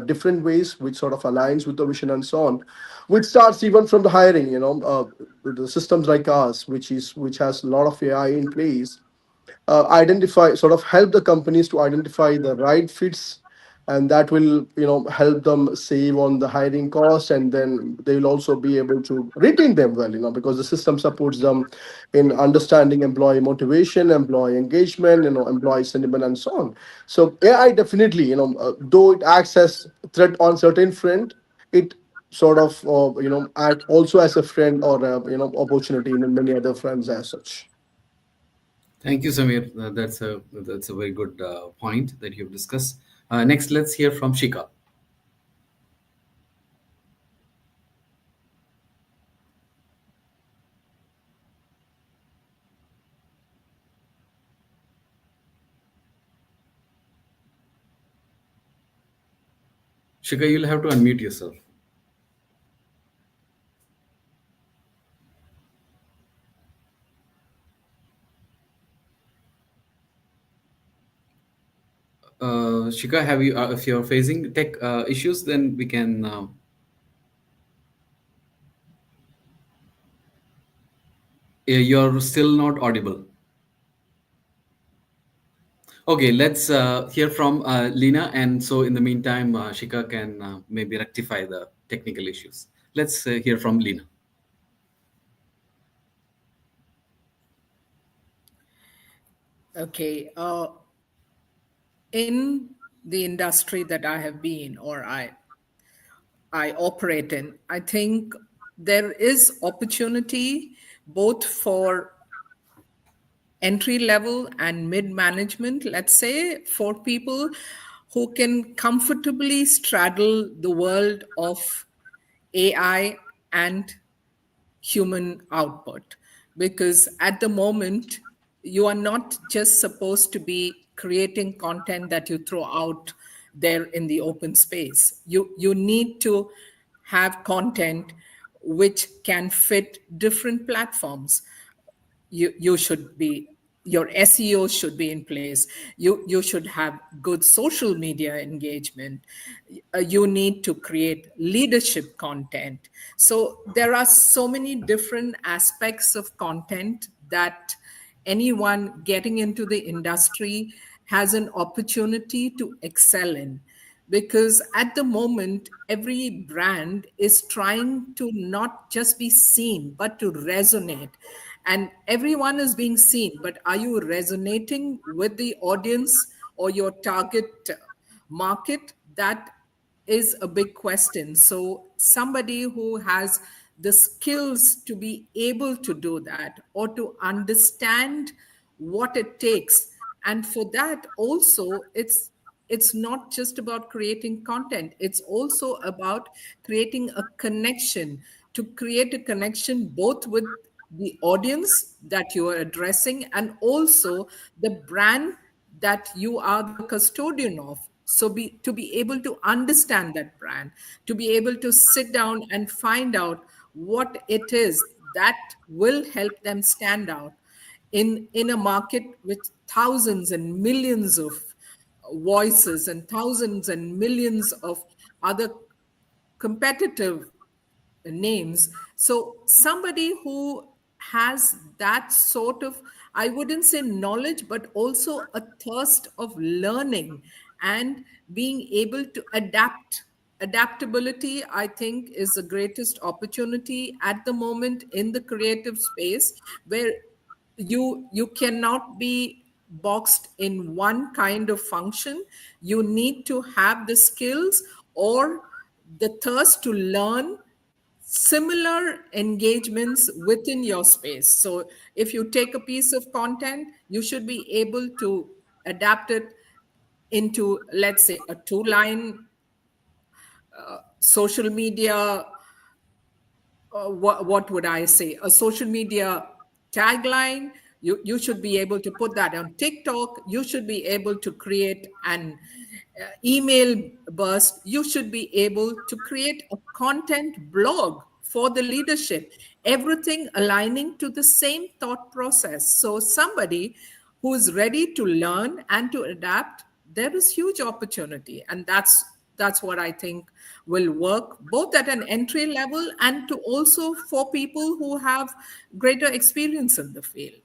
different ways, which sort of aligns with the vision and so on, which starts even from the hiring. With the systems like ours, which has a lot of AI in place, identify sort of help the companies to identify the right fits, and that will help them save on the hiring cost, and then they will also be able to retain them well, because the system supports them in understanding employee motivation, employee engagement, employee sentiment and so on. So AI definitely, though it acts as threat on certain front, it sort of act also as a friend, or a, opportunity in many other fronts as such. Thank you, Samir. That's a very good point that you've discussed. Next, let's hear from Shika. Shika, you'll have to unmute yourself. Shika, have you? If you're facing tech issues, then we can. You're still not audible. Okay, let's hear from Lina, and so in the meantime, Shika can maybe rectify the technical issues. Let's hear from Lina. Okay. In the industry that I have been, or I operate in, I think there is opportunity both for entry level and mid management, let's say, for people who can comfortably straddle the world of AI and human output. Because at the moment, you are not just supposed to be creating content that you throw out there in the open space. You need to have content which can fit different platforms. You should be your SEO should be in place. You should have good social media engagement. You need to create leadership content. So there are so many different aspects of content that anyone getting into the industry has an opportunity to excel in, because at the moment every brand is trying to not just be seen but to resonate, and everyone is being seen, but are you resonating with the audience or your target market? That is a big question. So somebody who has the skills to be able to do that, or to understand what it takes, and for that also it's not just about creating content, it's also about creating a connection, to create a connection both with the audience that you are addressing and also the brand that you are the custodian of. So to be able to understand that brand, to be able to sit down and find out what it is that will help them stand out in a market with thousands and millions of voices and thousands and millions of other competitive names. So somebody who has that sort of, I wouldn't say knowledge, but also a thirst of learning and being able to adapt. Adaptability, I think, is the greatest opportunity at the moment in the creative space, where you cannot be boxed in one kind of function. You need to have the skills or the thirst to learn similar engagements within your space. So if you take a piece of content, you should be able to adapt it into, let's say, a two-line social media, what would I say, a social media tagline. You should be able to put that on TikTok. You should be able to create an email burst. You should be able to create a content blog for the leadership, everything aligning to the same thought process. So somebody who is ready to learn and to adapt, there is huge opportunity, and that's what I think will work both at an entry level and to also for people who have greater experience in the field.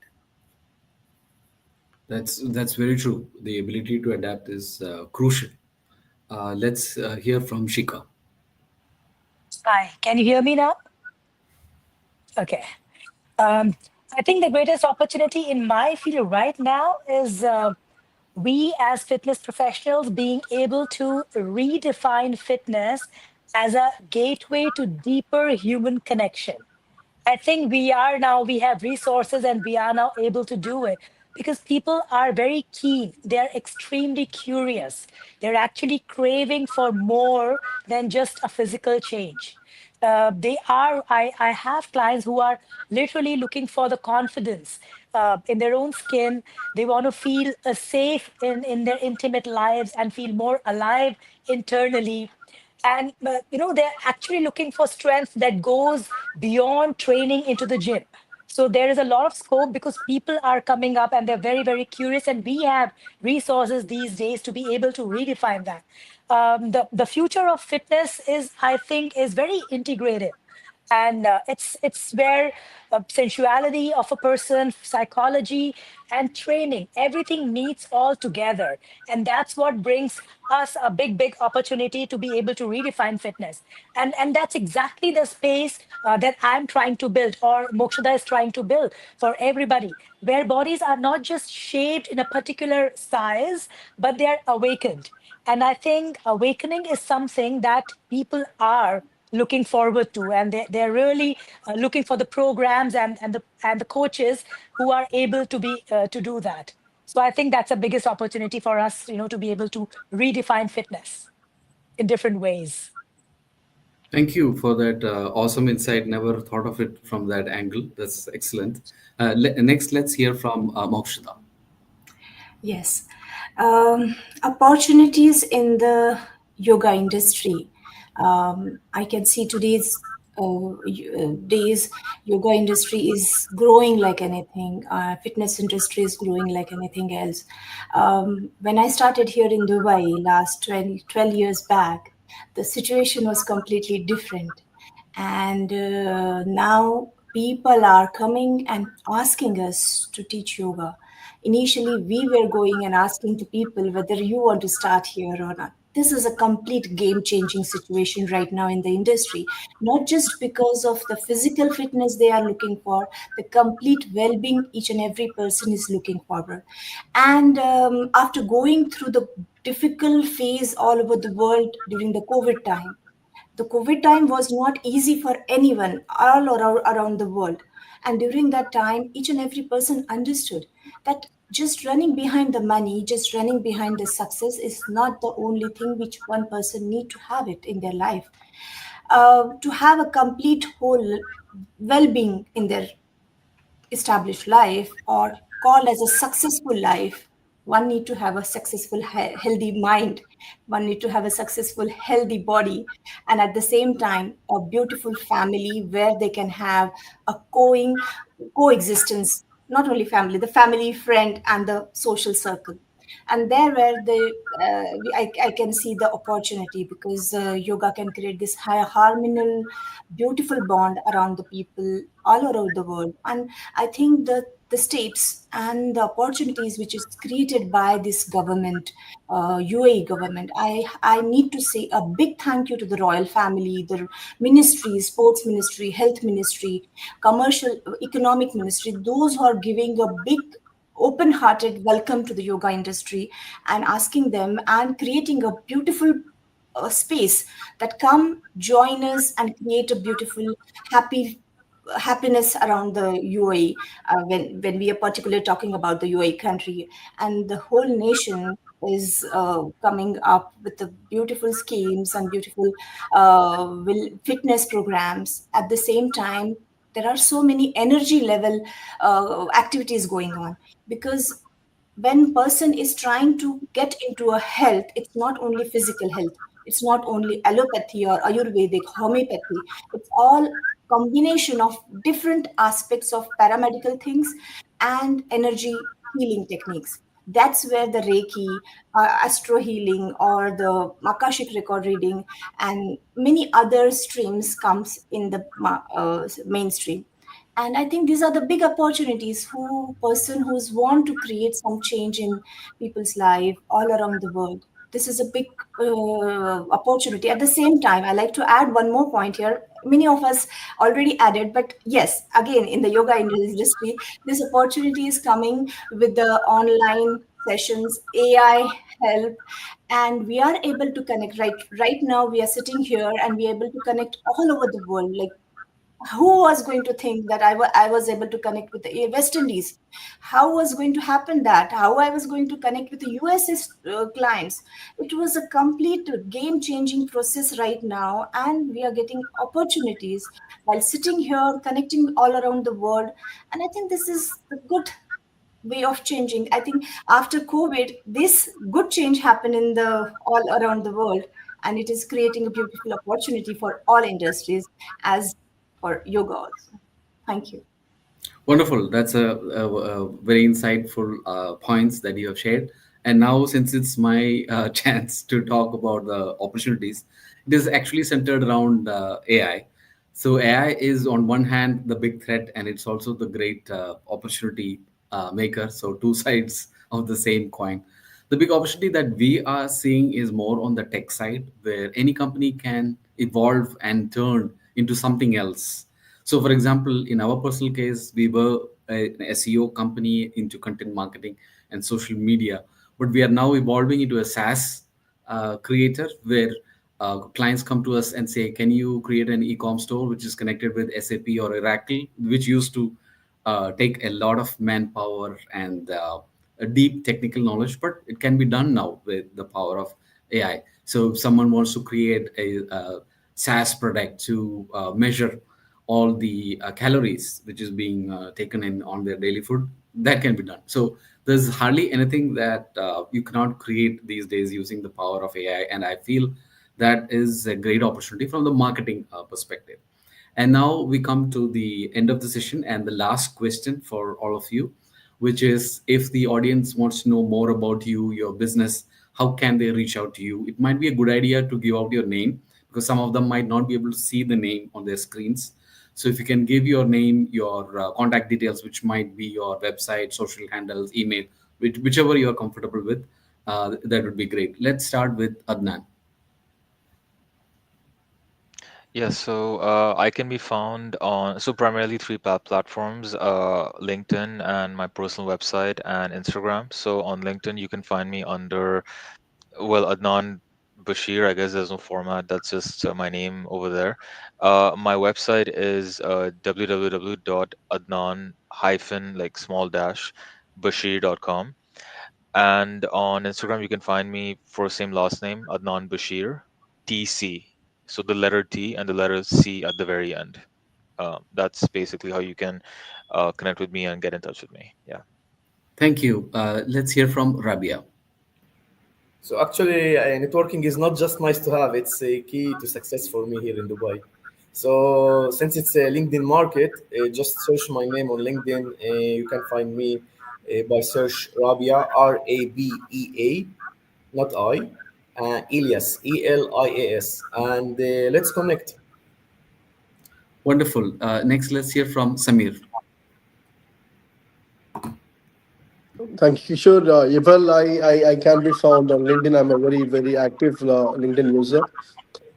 That's very true. The ability to adapt is crucial. Let's hear from Shika. Hi, can you hear me now? Okay. Um, I think the greatest opportunity in my field right now is we as fitness professionals being able to redefine fitness as a gateway to deeper human connection. I think we have resources and we are now able to do it because people are very keen. They're extremely curious. They're actually craving for more than just a physical change. I have clients who are literally looking for the confidence in their own skin. They want to feel safe in their intimate lives and feel more alive internally, and they're actually looking for strength that goes beyond training into the gym. So there is a lot of scope because people are coming up and they're very, very curious, and we have resources these days to be able to redefine that. The future of fitness is, I think, is very integrated, and it's where sensuality of a person, psychology, and training, everything meets all together, and that's what brings us a big opportunity to be able to redefine fitness. And that's exactly the space that I'm trying to build, or Mokshada is trying to build for everybody, where bodies are not just shaped in a particular size, but they're awakened. And I think awakening is something that people are looking forward to, and they're really looking for the programs and the coaches who are able to be to do that. So I think that's the biggest opportunity for us, to be able to redefine fitness in different ways. Thank you for that awesome insight. Never thought of it from that angle. That's excellent. Next, let's hear from Mokshita. Yes. Opportunities in the yoga industry. I can see today's days, yoga industry is growing like anything. Fitness industry is growing like anything else. When I started here in Dubai last 12 years back, the situation was completely different. And now people are coming and asking us to teach yoga. Initially, we were going and asking to people whether you want to start here or not. This is a complete game changing situation right now in the industry, not just because of the physical fitness they are looking for, the complete well being each and every person is looking forward. And after going through the difficult phase all over the world during the COVID time, the COVID time was not easy for anyone around the world. And during that time, each and every person understood that just running behind the money, just running behind the success is not the only thing which one person need to have it in their life. To have a complete whole well-being in their established life or called as a successful life, one need to have a successful healthy mind, one need to have a successful healthy body, and at the same time a beautiful family where they can have a coexistence, not only family, the family, friend, and the social circle. And there where I can see the opportunity, because yoga can create this high harmonial beautiful bond around the people all around the world. And I think that the steps and the opportunities which is created by this government, UAE government, I need to say a big thank you to the royal family, the ministry, sports ministry, health ministry, commercial economic ministry, those who are giving a big open hearted welcome to the yoga industry and asking them and creating a beautiful space that come join us and create a beautiful happiness around the UAE, when we are particularly talking about the UAE country. And the whole nation is coming up with the beautiful schemes and beautiful fitness programs. At the same time, there are so many energy level activities going on, because when person is trying to get into a health, it's not only physical health, it's not only allopathy or ayurvedic homeopathy, it's all combination of different aspects of paramedical things and energy healing techniques. That's where the reiki, astro healing, or the akashic record reading and many other streams comes in the mainstream. And I think these are the big opportunities who person who's want to create some change in people's life all around the world. This is a big opportunity. At the same time, I like to add one more point here. Many of us already added, but yes, again, in the yoga industry, this opportunity is coming with the online sessions, AI help, and we are able to connect. Right now we are sitting here and we are able to connect all over the world. Like, who was going to think that I was able to connect with the West Indies? How was going to happen that? How I was going to connect with the US clients? It was a complete game changing process right now, and we are getting opportunities while sitting here, connecting all around the world. And I think this is the good way of changing. I think after COVID, this good change happened in the all around the world, and it is creating a beautiful opportunity for all industries as for yoga also. Thank you. Wonderful. That's a very insightful points that you have shared. And now, since it's my chance to talk about the opportunities, it is actually centered around AI. So AI is on one hand the big threat, and it's also the great opportunity maker. So two sides of the same coin. The big opportunity that we are seeing is more on the tech side, where any company can evolve and turn into something else. So, for example, in our personal case, we were an SEO company into content marketing and social media, but we are now evolving into a SaaS creator where clients come to us and say, "Can you create an e-com store which is connected with SAP or Oracle, which used to take a lot of manpower and a deep technical knowledge, but it can be done now with the power of AI." So, if someone wants to create a SaaS product to measure all the calories which is being taken in on their daily food, that can be done. So there's hardly anything that you cannot create these days using the power of AI, and I feel that is a great opportunity from the marketing perspective. And now we come to the end of the session and the last question for all of you, which is if the audience wants to know more about you, your business, how can they reach out to you? It might be a good idea to give out your name because some of them might not be able to see the name on their screens. So if you can give your name, your contact details, which might be your website, social handles, email, whichever you are comfortable with, that would be great. Let's start with Adnan. Yes, so I can be found on primarily three platforms, LinkedIn and my personal website and Instagram. So on LinkedIn, you can find me under, well, Adnan Bashir. I guess there's no format. That's just my name over there. My website is www.adnan hyphen like small dash bashir.com. And on Instagram, you can find me first name, last name, Adnan Bashir, TC. So the letter T and the letter C at the very end. That's basically how you can connect with me and get in touch with me. Yeah. Thank you. Let's hear from Rabia. So actually, networking is not just nice to have; it's a key to success for me here in Dubai. So since it's a LinkedIn market, just search my name on LinkedIn. You can find me by search Rabia, Rabea, not I, Elias, Elias, and let's connect. Wonderful. Next, let's hear from Samir. Thank you, Kishore. Well, I can be found on LinkedIn. I'm a very active LinkedIn user.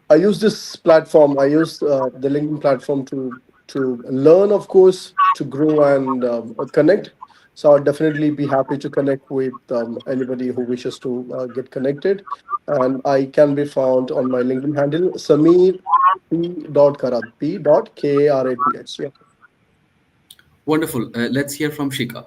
I use this platform. I use the LinkedIn platform to learn, of course, to grow and connect. So I'll definitely be happy to connect with anybody who wishes to get connected. And I can be found on my LinkedIn handle, Samir P. P.Karath. Yeah. Wonderful. Let's hear from Shika.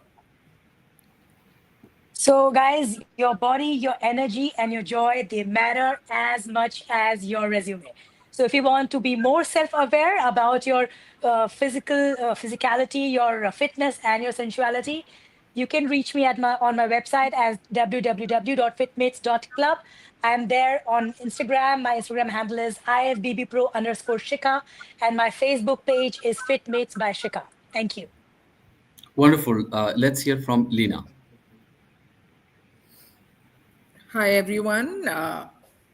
So, guys, your body, your energy, and your joy, they matter as much as your resume. So, if you want to be more self-aware about your physicality, your fitness, and your sensuality, you can reach me at my on my website as www.fitmates.club. I'm there on Instagram. My Instagram handle is ifbbpro_Shika, and my Facebook page is Fitmates by Shika. Thank you. Wonderful. Let's hear from Lena. Hi, everyone.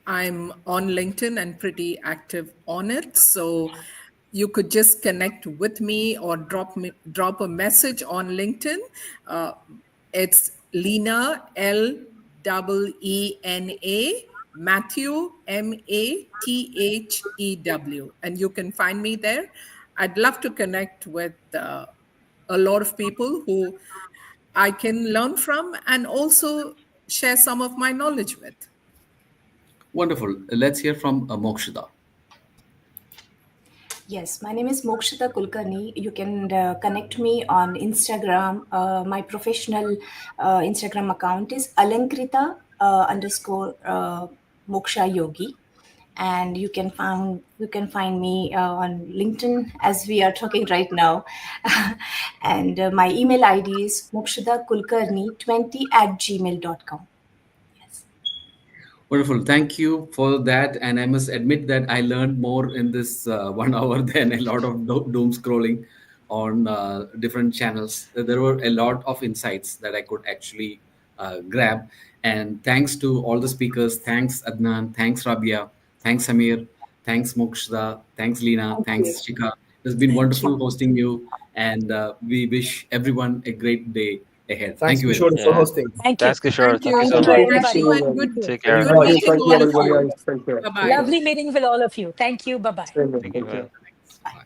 I'm on LinkedIn and pretty active on it. So you could just connect with me or drop a message on LinkedIn. It's Lena, Lena, Matthew, Mathew. And you can find me there. I'd love to connect with a lot of people who I can learn from and also share some of my knowledge with. Wonderful. Let's hear from Mokshita. Yes, my name is Mokshita Kulkarni. You can connect me on Instagram. My professional Instagram account is Alankrita Moksha Yogi. And you can find me on LinkedIn as we are talking right now. And my email ID is mokshitakulkarni20@gmail.com. Yes. Wonderful. Thank you for that. And I must admit that I learned more in this 1 hour than a lot of doom scrolling on different channels. There were a lot of insights that I could actually grab. And thanks to all the speakers. Thanks, Adnan. Thanks, Rabia. Thanks, Samir. Thanks, Mokshda. Thanks, Lena. Thank you. Thanks, Shika. It's been wonderful hosting you. And we wish everyone a great day ahead. Thank Thanks, you very Kishore, much. for Yeah. hosting. Thank you. Thanks, Kishore. Thank Thank you you. so Thank you, much. Thank everybody. you, Thank and you. good, Take care, good everybody. meeting Thank all you, of everybody. you. Thank you. Bye bye. Lovely meeting with all of you. Thank you. Bye bye. Thank you. Thank you. Thank Bye. you. Bye.